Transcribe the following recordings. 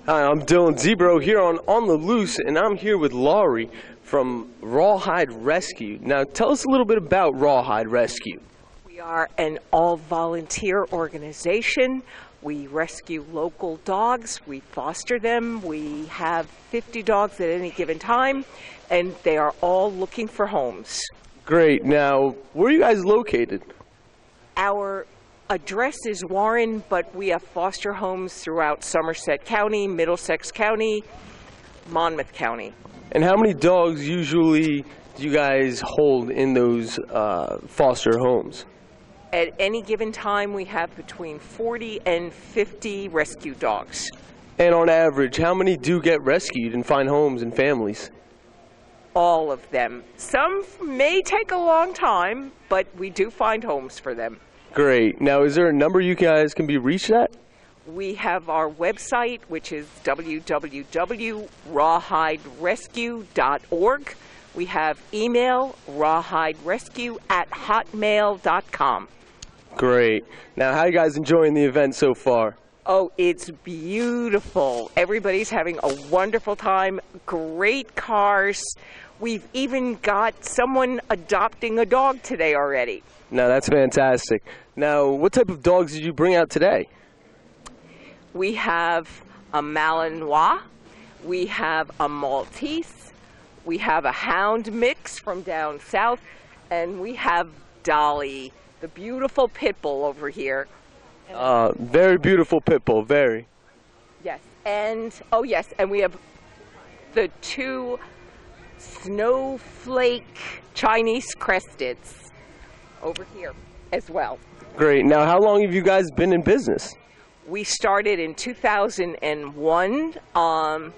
Hi, I'm Dylan Zebro here on the Loose, and I'm here with Laurie from Rawhide Rescue. Now, tell us a little bit about Rawhide Rescue. We are an all-volunteer organization. We rescue local dogs. We foster them. We have 50 dogs at any given time, and they are all looking for homes. Great. Now, where are you guys located? Our address is Warren, but we have foster homes throughout Somerset County, Middlesex County, Monmouth County. And how many dogs usually do you guys hold in those foster homes? At any given time, we have between 40 and 50 rescue dogs. And on average, how many do get rescued and find homes and families? All of them. Some may take a long time, but we do find homes for them. Great. Now, is there a number you guys can be reached at? We have our website, which is www.rawhiderescue.org. We have email, rawhiderescue@hotmail.com. Great. Now, how are you guys enjoying the event so far? Oh, it's beautiful. Everybody's having a wonderful time. Great cars. We've even got someone adopting a dog today already. Now, that's fantastic. Now, what type of dogs did you bring out today? We have a Malinois. We have a Maltese. We have a Hound mix from down south. And we have Dolly, the beautiful pit bull over here. Very beautiful pit bull, very. Yes, and, oh yes, and we have the two snowflake Chinese cresteds over here as well. Great. Now, how long have you guys been in business? We started in 2001, and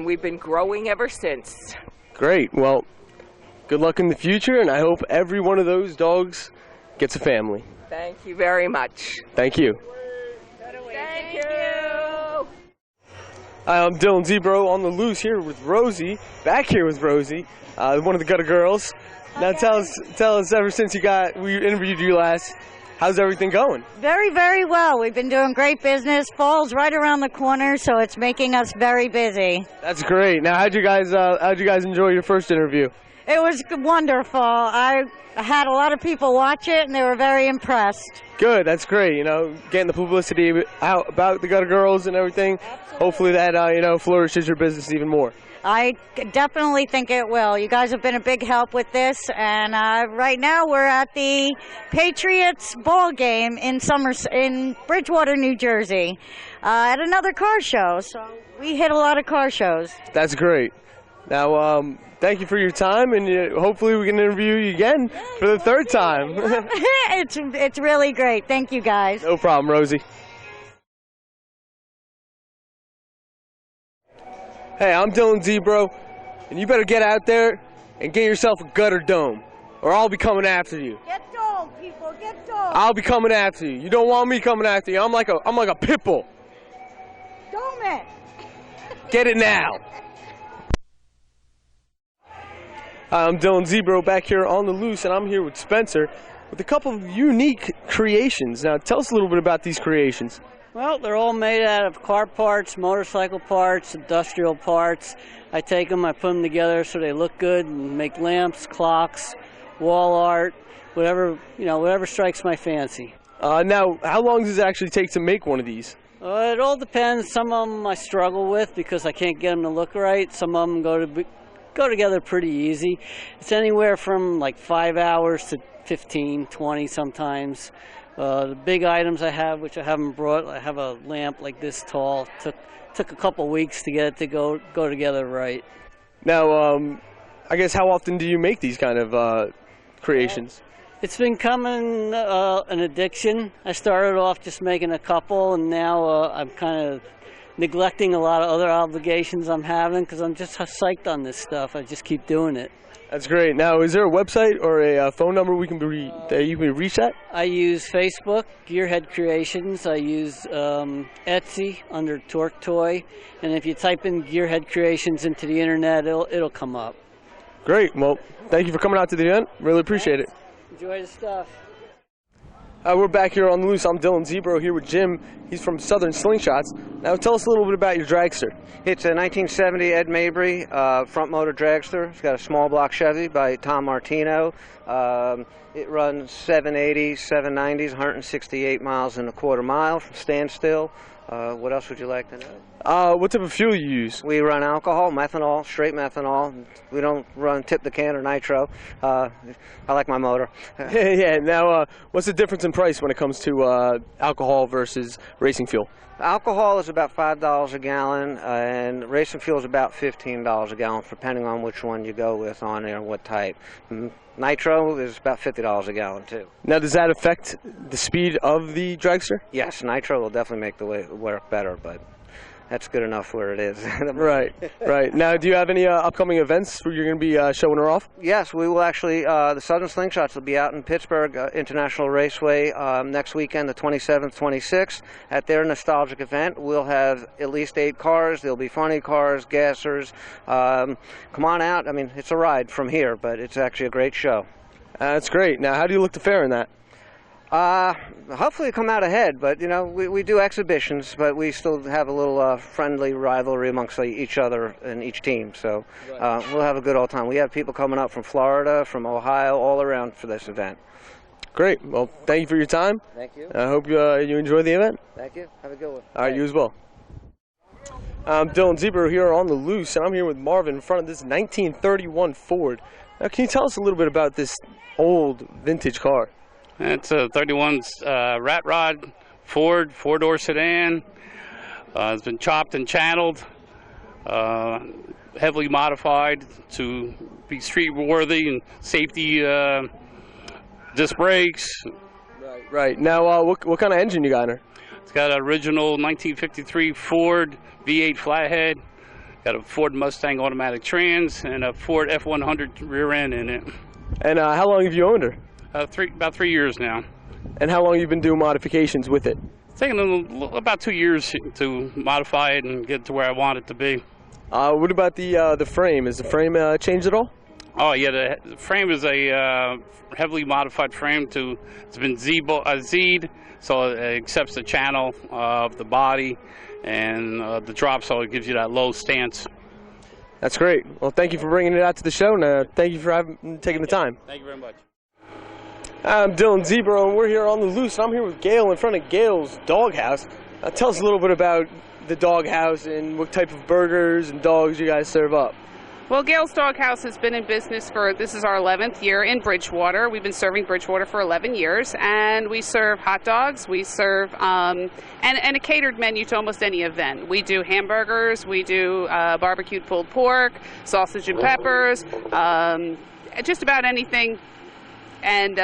we've been growing ever since. Great. Well, good luck in the future, and I hope every one of those dogs gets a family. Thank you very much. Thank you. Thank you. Hi, I'm Dylan Zebro on the Loose here with Rosie, back here with Rosie, one of the Gutter Girls. Now tell us ever since we interviewed you last, how's everything going? Very, very well. We've been doing great business. Fall's right around the corner, so it's making us very busy. That's great. Now, how'd you guys enjoy your first interview? It was wonderful. I had a lot of people watch it, and they were very impressed. Good. That's great. You know, getting the publicity out about the Gutter Girls and everything. Absolutely. Hopefully that flourishes your business even more. I definitely think it will. You guys have been a big help with this, and right now we're at the Patriots ball game in Bridgewater, New Jersey, at another car show. So we hit a lot of car shows. That's great. Now, thank you for your time, and hopefully we can interview you again for the third time. It's really great. Thank you, guys. No problem, Rosie. Hey, I'm Dylan Zebro, and you better get out there and get yourself a gutter dome, or I'll be coming after you. Get dome, people. Get dome. I'll be coming after you. You don't want me coming after you. I'm like a pit bull. Dome it. Get it now. Hi, I'm Dylan Zebro back here on the Loose, and I'm here with Spencer with a couple of unique creations. Now, tell us a little bit about these creations. Well, they're all made out of car parts, motorcycle parts, industrial parts. I take them, I put them together so they look good and make lamps, clocks, wall art, whatever strikes my fancy. Now, how long does it actually take to make one of these? It all depends. Some of them I struggle with because I can't get them to look right. Some of them go together pretty easy. It's anywhere from like 5 hours to 15, 20 sometimes. The big items I have, which I haven't brought, I have a lamp like this tall. Took a couple weeks to get it to go together right. Now, I guess how often do you make these kind of creations? It's been coming an addiction. I started off just making a couple, and now I'm kind of neglecting a lot of other obligations I'm having because I'm just psyched on this stuff. I just keep doing it. That's great. Now, is there a website or a phone number that you can reach at? I use Facebook, Gearhead Creations. I use Etsy under Torque Toy. And if you type in Gearhead Creations into the internet, it'll come up. Great. Well, thank you for coming out to the event. Really appreciate it. Enjoy the stuff. We're back here on the loose. I'm Dylan Zebro here with Jim. He's from Southern Slingshots. Now tell us a little bit about your dragster. It's a 1970 Ed Mabry front motor dragster. It's got a small block Chevy by Tom Martino. It runs 780s, 790s, 168 miles and a quarter mile from standstill. What else would you like to know? What type of fuel you use? We run alcohol, methanol, straight methanol. We don't run tip the can or nitro. I like my motor. Yeah. Now, what's the difference in price when it comes to alcohol versus racing fuel? Alcohol is about $5 a gallon, and racing fuel is about $15 a gallon, depending on which one you go with on there and what type. Nitro is about $50 a gallon, too. Now, does that affect the speed of the dragster? Yes, nitro will definitely make the way work better, but that's good enough where it is. Right, right. Now, do you have any upcoming events where you're going to be showing her off? Yes, we will actually. The Southern Slingshots will be out in Pittsburgh International Raceway next weekend, the 27th, 26th, at their nostalgic event. We'll have at least 8 cars. There'll be funny cars, gassers. Come on out. I mean, it's a ride from here, but it's actually a great show. That's great. Now, how do you look to fare in that? Hopefully come out ahead, but you know, we do exhibitions, but we still have a little friendly rivalry amongst each other and each team, so we'll have a good old time. We have people coming up from Florida, from Ohio, all around for this event. Great. Well, thank you for your time. Thank you. I hope you enjoy the event. Thank you. Have a good one. All right, you as well. I'm Dylan Zebro here on the loose, and I'm here with Marvin in front of this 1931 Ford. Now, can you tell us a little bit about this old vintage car? It's a 31 rat rod Ford 4-door sedan. It's been chopped and channeled, heavily modified to be street worthy and safety disc brakes. Right. Now, what kind of engine you got in her? It's got an original 1953 Ford V8 flathead. Got a Ford Mustang automatic trans and a Ford F100 rear end in it. And how long have you owned her? About 3 years now. And how long have you been doing modifications with it? It's taken about 2 years to modify it and get to where I want it to be. What about the frame? Is the frame changed at all? Oh yeah, the frame is a heavily modified frame. It's been Z'd, so it accepts the channel of the body and the drop, so it gives you that low stance. That's great. Well, thank you for bringing it out to the show, and thank you for taking the time. Thank you very much. I'm Dylan Zebro, and we're here on the loose. I'm here with Gail in front of Gail's Doghouse. Tell us a little bit about the Doghouse and what type of burgers and dogs you guys serve up. Well, Gails Doghouse has been in business this is our 11th year in Bridgewater. We've been serving Bridgewater for 11 years, and we serve hot dogs. We serve and a catered menu to almost any event. We do hamburgers, we do barbecued pulled pork, sausage and peppers, just about anything. And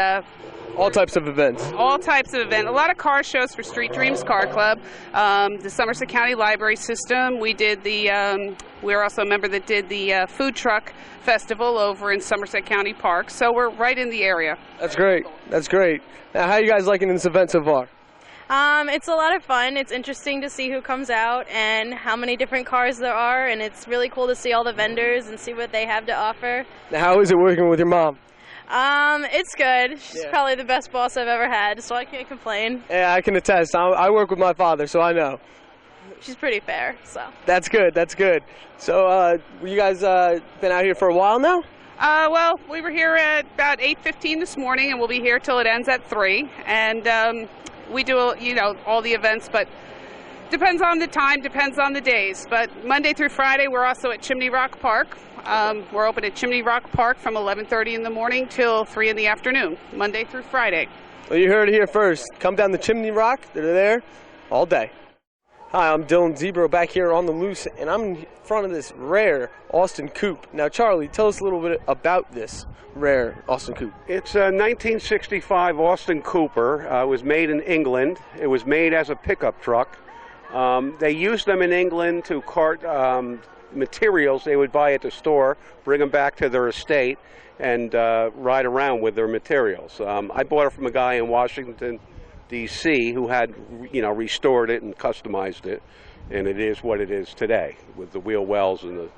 All types of events. All types of events. A lot of car shows for Street Dreams Car Club. The Somerset County Library System. We did the. We're also a member that did the food truck festival over in Somerset County Park. So we're right in the area. That's great. That's great. Now, how are you guys liking this event so far? It's a lot of fun. It's interesting to see who comes out and how many different cars there are, and it's really cool to see all the vendors and see what they have to offer. Now, how is it working with your mom? It's good. She's probably the best boss I've ever had, so I can't complain. Yeah, I can attest. I work with my father, so I know. She's pretty fair, so. That's good. That's good. So, you guys been out here for a while now? Well, we were here at about 8:15 this morning, and we'll be here till it ends at 3. And we do, all the events, but depends on the time, depends on the days. But Monday through Friday, we're also at Chimney Rock Park. We're open at Chimney Rock Park from 11:30 in the morning till 3 in the afternoon, Monday through Friday. Well, you heard it here first. Come down the Chimney Rock. They're there all day. Hi, I'm Dylan Zebro back here on the loose, and I'm in front of this rare Austin Coupe. Now, Charlie, tell us a little bit about this rare Austin Coupe. It's a 1965 Austin Cooper. It was made in England. It was made as a pickup truck. They used them in England to cart materials they would buy at the store, bring them back to their estate, and ride around with their materials. I bought it from a guy in Washington, D.C. who had, restored it and customized it, and it is what it is today with the wheel wells and the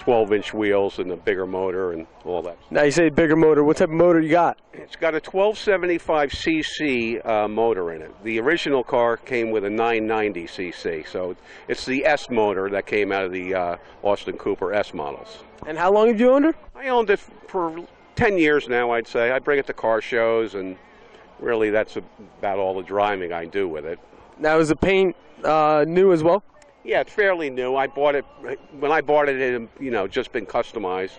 12-inch wheels and a bigger motor and all that. Now you say bigger motor. What type of motor you got? It's got a 1275cc motor in it. The original car came with a 990cc, so it's the S motor that came out of the Austin Cooper S models. And how long have you owned her? I owned it for 10 years now, I'd say. I bring it to car shows, and really that's about all the driving I do with it. Now is the paint new as well? Yeah, it's fairly new. I bought it when I bought it. It had, just been customized.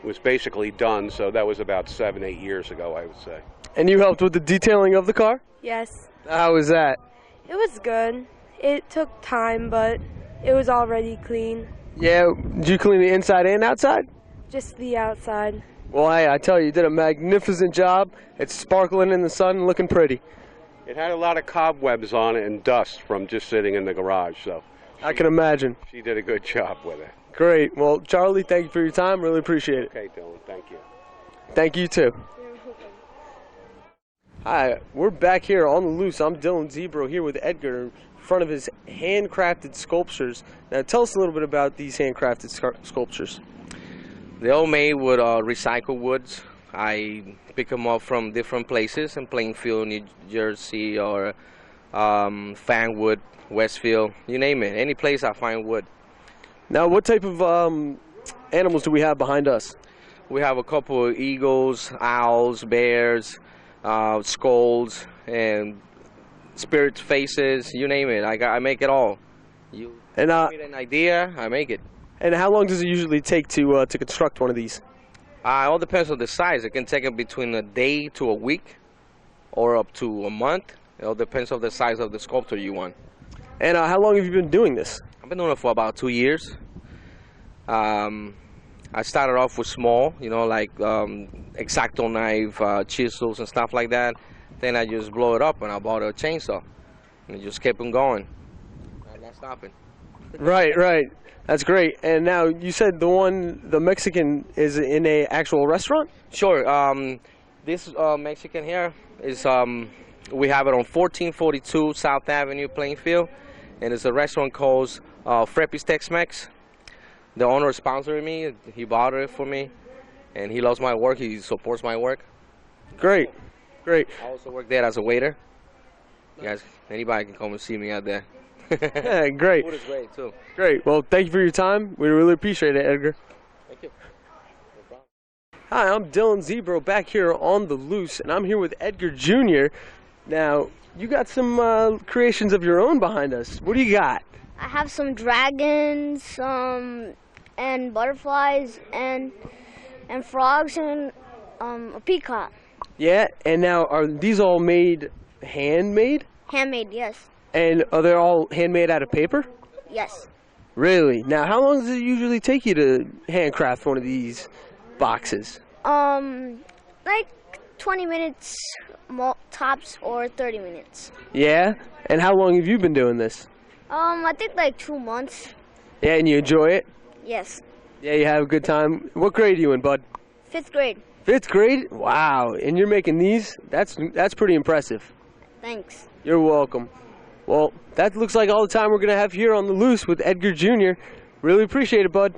It was basically done, so that was about 7-8 years ago, I would say. And you helped with the detailing of the car? Yes. How was that? It was good. It took time, but it was already clean. Yeah, did you clean the inside and outside? Just the outside. Well, hey, I tell you did a magnificent job. It's sparkling in the sun, looking pretty. It had a lot of cobwebs on it and dust from just sitting in the garage, so. I can imagine. She did a good job with it. Great. Well, Charlie, thank you for your time. Really appreciate it. Okay, Dylan, thank you. Thank you, too. Hi, we're back here on the loose. I'm Dylan Zebro here with Edgar in front of his handcrafted sculptures. Now, tell us a little bit about these handcrafted sculptures. They're all made with recycled woods. I pick them up from different places in Plainfield, New Jersey, or Fanwood, Westfield, you name it. Any place I find wood. Now, what type of animals do we have behind us? We have a couple of eagles, owls, bears, skulls, and spirit faces, you name it. I make it all. You give me an idea, I make it. And how long does it usually take to construct one of these? It all depends on the size. It can take between a day to a week or up to a month. It all depends on the size of the sculpture you want. And how long have you been doing this? I've been doing it for about 2 years. I started off with small, like X-Acto knife, chisels and stuff like that. Then I just blow it up and I bought a chainsaw. And it just kept on going. I'm not stopping. Right. That's great. And now you said the Mexican is in a actual restaurant? Sure. This Mexican here is, we have it on 1442 South Avenue, Plainfield. And it's a restaurant called Freppy's Tex-Mex. The owner is sponsoring me. He bought it for me. And he loves my work. He supports my work. Great. I also work there as a waiter. You guys, anybody can come and see me out there. Yeah, great. Food is great, too. Great. Well, thank you for your time. We really appreciate it, Edgar. Thank you. No problem. Hi, I'm Dylan Zebro back here on the loose, and I'm here with Edgar Jr. Now, you got some creations of your own behind us. What do you got? I have some dragons, and butterflies, and frogs, and a peacock. Yeah, and now are these all made handmade? Handmade, yes. And are they all handmade out of paper? Yes. Really? Now, how long does it usually take you to handcraft one of these boxes? Like 20 minutes tops or 30 minutes. Yeah? And how long have you been doing this? I think like 2 months. Yeah, and you enjoy it? Yes. Yeah, you have a good time. What grade are you in, bud? 5th grade. 5th grade? Wow. And you're making these? That's pretty impressive. Thanks. You're welcome. Well, that looks like all the time we're going to have here on the loose with Edgar Jr. Really appreciate it, bud.